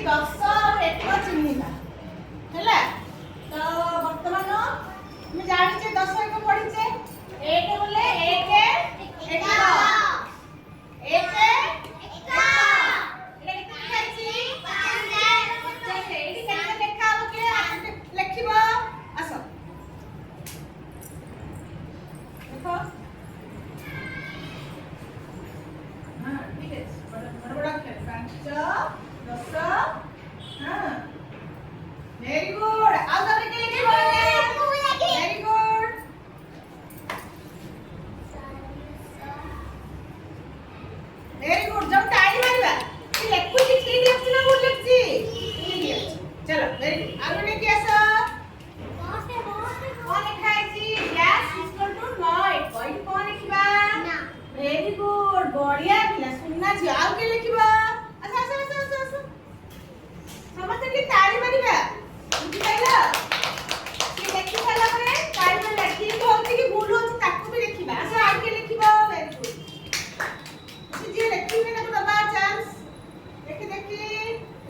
दस एक चिन्हिला है तो बर्तमान मैं जाने 10 एक पढ़ीचे एक बोले एक एक वेरी गुड आओ तो लिखी वेरी गुड वेरी गुड जब टाइम मारबा कि लेखु ठीक लिखछि ना भूल लिखछि चलो वेरी गुड आगे लेके आसो कौन लिखा है जी गैस इक्वल टू नॉट कोई कौन लिखबा ना वेरी गुड बढ़िया पिला सुनना जी आउ के लिखबा अच्छा अच्छा अच्छा अच्छा समझ के ताली मारबा बुझी पाइला कि लिखि साला परे ताली मारला ठीक होछि कि भूल होछि ताकू भी लिखबा अच्छा आउ के लिखबा वेरी गुड जी लिखि में ना दबा चांस देखि देखि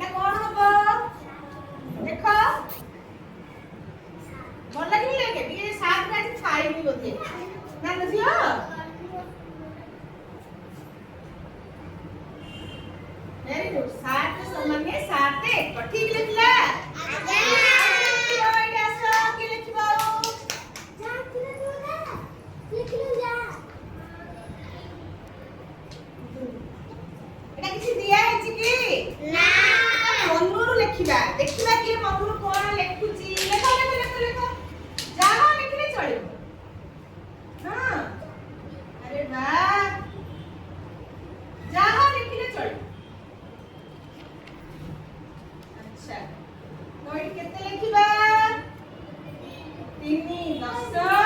ना कौन हबो देखो ଭଲ ଲାଗିଲା କି ଟିକେ ସାଥ ଆଜି ଖାଇନି ବୋଧେ ନା ବୁଝିയോ वेरी गुड साथ समान साथ एक ठीक लिखला आगे लिखिबो एटा आसो के लिखिबो जा लिखलो जा एटा किछि दिया है कि ना मनुरु लिखिबा देखिबा कि मनुरु कोन लिखुची लेखो लेखो लेखो लेखो जाहा लिखले चलिबो हां अरे वाह जाहा लिखले चलिबो अच्छा तो ये कितने लिखिबा 3 10